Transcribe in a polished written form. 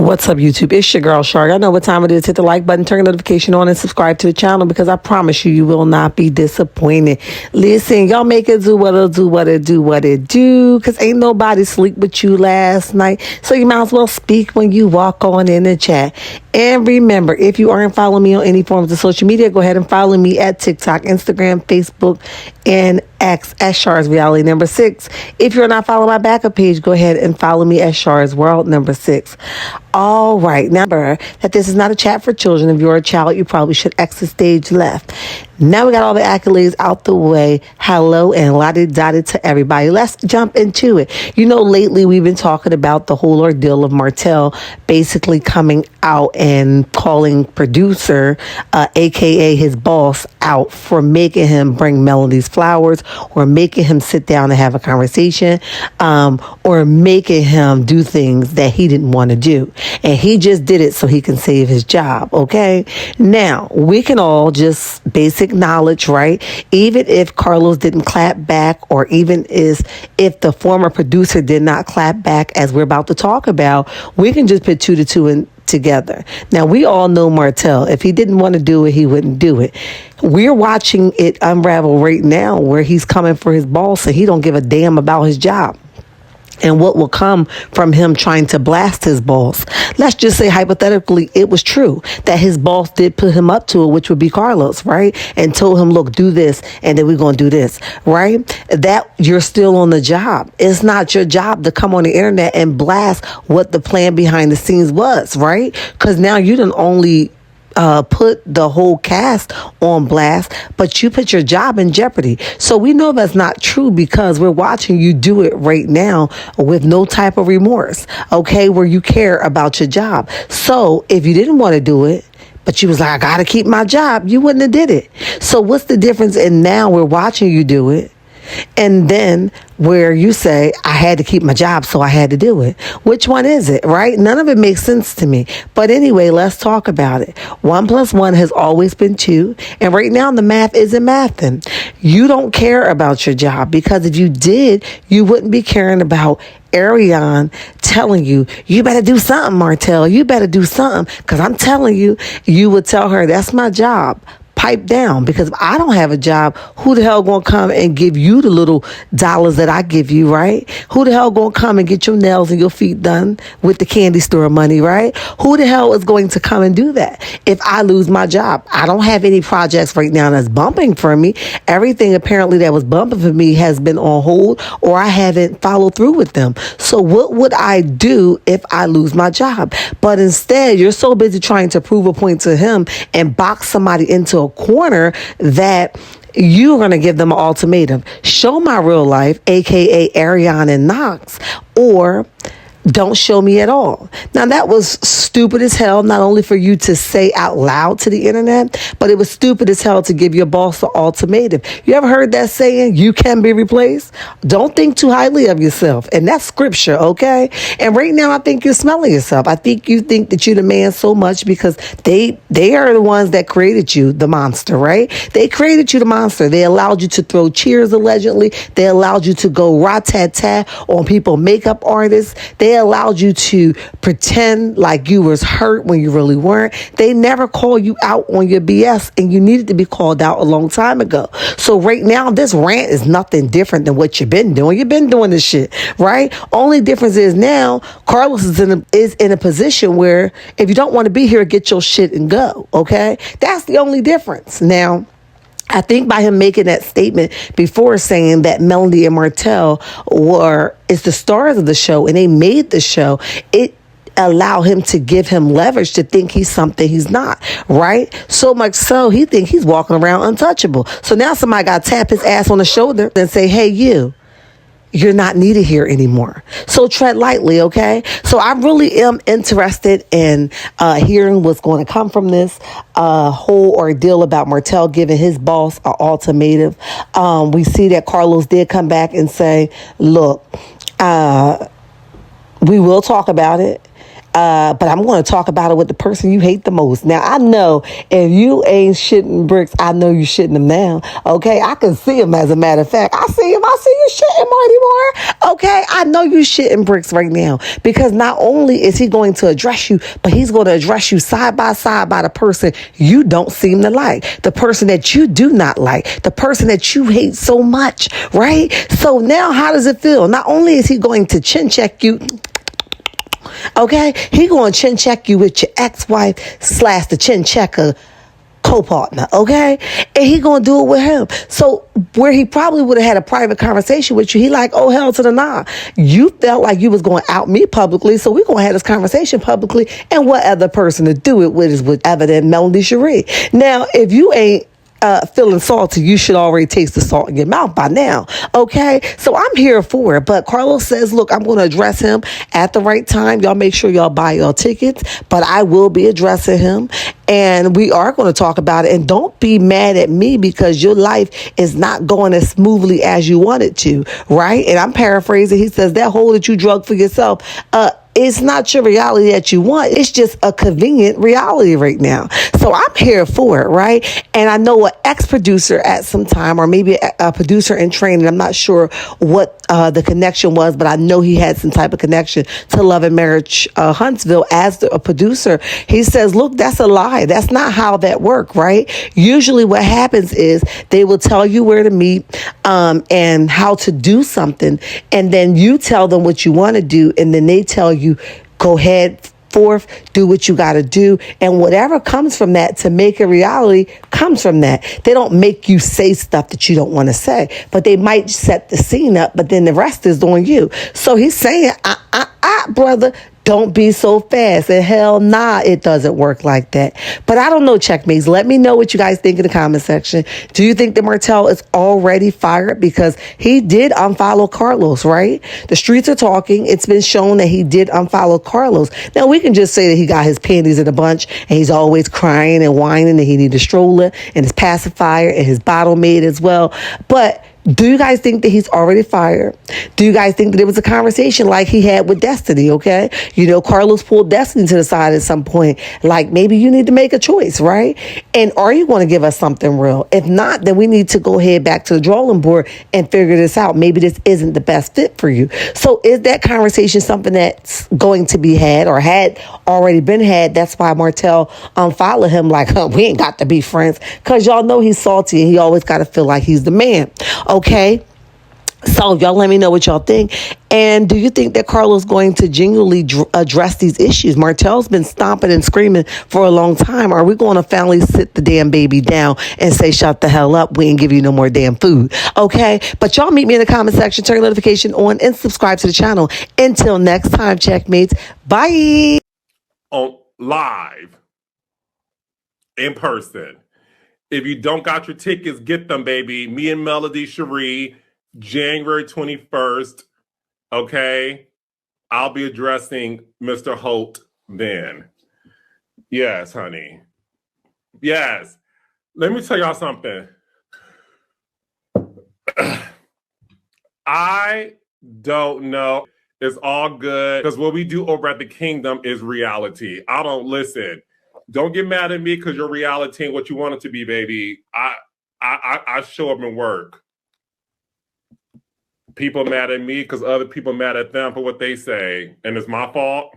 What's up, YouTube? It's your girl, Shark. I know what time it is. Hit the like button, turn the notification on, and subscribe to the channel because I promise you, you will not be disappointed. Listen, y'all make it do what it do, because ain't nobody sleep with you last night. So you might as well speak when you walk on in the chat. And remember, if you aren't following me on any forms of social media, go ahead and follow me at TikTok, Instagram, Facebook, and X at Shar's Reality number 6. If you're not following my backup page, go ahead and follow me at Shar's World number 6. All right. Now, remember that this is not a chat for children. If you're a child, you probably should exit stage left. Now we got all the accolades out the way. Hello and lottie-dottie to everybody. Let's jump into it. You know, lately we've been talking about the whole ordeal of Martell basically coming out and calling producer, a.k.a. his boss, out for making him bring Melody's flowers or making him sit down and have a conversation, or making him do things that he didn't want to do. And he just did it so he can save his job, okay? Now, we can all just basic knowledge, right? Even if Carlos didn't clap back, or even if the former producer did not clap back, as we're about to talk about, we can just put 2 to 2 in together. Now, we all know Martell. If he didn't want to do it, he wouldn't do it. We're watching it unravel right now where he's coming for his boss and he don't give a damn about his job and what will come from him trying to blast his boss. Let's just say hypothetically it was true that his boss did put him up to it, which would be Carlos, right? And told him, look, do this, and then we're going to do this, right? That you're still on the job. It's not your job to come on the internet and blast what the plan behind the scenes was, right? Because now you didn't only put the whole cast on blast, but you put your job in jeopardy. So we know that's not true because we're watching you do it right now with no type of remorse, okay, where you care about your job. So if you didn't want to do it, but you was like, I got to keep my job, you wouldn't have did it. So what's the difference in now we're watching you do it, and then where you say, I had to keep my job, so I had to do it? Which one is it, right? None of it makes sense to me. But anyway, let's talk about it. 1 + 1 has always been 2. And right now, the math isn't mathing. You don't care about your job, because if you did, you wouldn't be caring about Ariane telling you, you better do something, Martell. You better do something. Because I'm telling you, you would tell her, that's my job. Pipe down, because if I don't have a job, who the hell gonna come and give you the little dollars that I give you, right? Who the hell gonna come and get your nails and your feet done with the candy store money, right? Who the hell is going to come and do that if I lose my job? I don't have any projects right now that's bumping for me. Everything apparently that was bumping for me has been on hold, or I haven't followed through with them. So what would I do if I lose my job? But instead, you're so busy trying to prove a point to him and box somebody into a corner that you're going to give them an ultimatum. Show my real life, aka Ariane and Knox, or don't show me at all. Now, that was stupid as hell, not only for you to say out loud to the internet, but it was stupid as hell to give your boss an ultimatum. You ever heard that saying, you can be replaced? Don't think too highly of yourself. And that's scripture, okay? And right now, I think you're smelling yourself. I think you think that you're the man so much because they are the ones that created you, the monster, right? They created you, the monster. They allowed you to throw cheers, allegedly. They allowed you to go rat-tat-tat on people, makeup artists. They allowed you to pretend like you was hurt when you really weren't. They never call you out on your BS, and you needed to be called out a long time ago. So right now, this rant is nothing different than what you've been doing. You've been doing this shit, right? Only difference is now Carlos is in a position where if you don't want to be here, get your shit and go, okay? That's the only difference. Now, I think by him making that statement before, saying that Melody and Martell is the stars of the show and they made the show, it allow him to give him leverage to think he's something he's not, right? So much so he think he's walking around untouchable. So now somebody got to tap his ass on the shoulder and say, hey, you're not needed here anymore. So tread lightly, okay? So I really am interested in hearing what's going to come from this whole ordeal about Martell giving his boss an ultimatum. We see that Carlos did come back and say, look, we will talk about it. but I'm going to talk about it with the person you hate the most. Now, I know if you ain't shitting bricks, I know you shitting them now. Okay, I can see him. As a matter of fact, I see him. I see you shitting, Marty Moore. Okay, I know you shitting bricks right now, because not only is he going to address you, but he's going to address you side by side by the person you don't seem to like, the person that you do not like, the person that you hate so much, right? So now how does it feel? Not only is he going to chin check you, okay, he going to chin check you with your ex-wife / the chin checker co-partner, okay? And he gonna do it with him. So where he probably would have had a private conversation with you, he like, oh, hell to the nah. You felt like you was going to out me publicly, so we gonna have this conversation publicly, and what other person to do it with is with evident Melody Cherie. Now, if you ain't feeling salty, you should already taste the salt in your mouth by now. Okay, so I'm here for it. But Carlos says, look, I'm going to address him at the right time. Y'all make sure y'all buy your tickets, but I will be addressing him, and we are going to talk about it. And don't be mad at me because your life is not going as smoothly as you want it to, right? And I'm paraphrasing. He says that hole that you drug for yourself, it's not your reality that you want. It's just a convenient reality right now. So I'm here for it, right? And I know an ex-producer at some time, or maybe a producer in training. I'm not sure what the connection was, but I know he had some type of connection to Love and Marriage Huntsville as a producer. He says, look, that's a lie. That's not how that works, right? Usually what happens is they will tell you where to meet and how to do something. And then you tell them what you want to do. And then they tell you, go ahead forth, do what you got to do, and whatever comes from that to make a reality comes from that. They don't make you say stuff that you don't want to say, but they might set the scene up, but then the rest is on you. So he's saying, brother, don't be so fast. And hell nah, it doesn't work like that. But I don't know, checkmates. Let me know what you guys think in the comment section. Do you think that Martell is already fired? Because he did unfollow Carlos, right? The streets are talking. It's been shown that he did unfollow Carlos. Now, we can just say that he got his panties in a bunch and he's always crying and whining and he need a stroller and his pacifier and his bottle made as well. But do you guys think that he's already fired? Do you guys think that it was a conversation like he had with Destiny, okay? You know, Carlos pulled Destiny to the side at some point, like maybe you need to make a choice, right? And are you going to give us something real? If not, then we need to go ahead back to the drawing board and figure this out. Maybe this isn't the best fit for you. So is that conversation something that's going to be had or had already been had? That's why Martell unfollowed him like, we ain't got to be friends, because y'all know he's salty and he always got to feel like he's the man. Okay, so y'all let me know what y'all think. And do you think that Carlos going to genuinely address these issues? Martell's been stomping and screaming for a long time. Are we going to finally sit the damn baby down and say, shut the hell up, we ain't give you no more damn food? Okay, but y'all meet me in the comment section, turn notification on, and subscribe to the channel. Until next time, checkmates, bye. On live, in person. If you don't got your tickets, get them, baby. Me and Melody Cherie, January 21st. Okay? I'll be addressing Mr. Holt then. Yes, honey. Yes. Let me tell y'all something. I don't know. It's all good. Because what we do over at the Kingdom is reality. I don't listen. Don't get mad at me because your reality ain't what you want it to be, baby. I show up and work. People mad at me because other people mad at them for what they say. And it's my fault.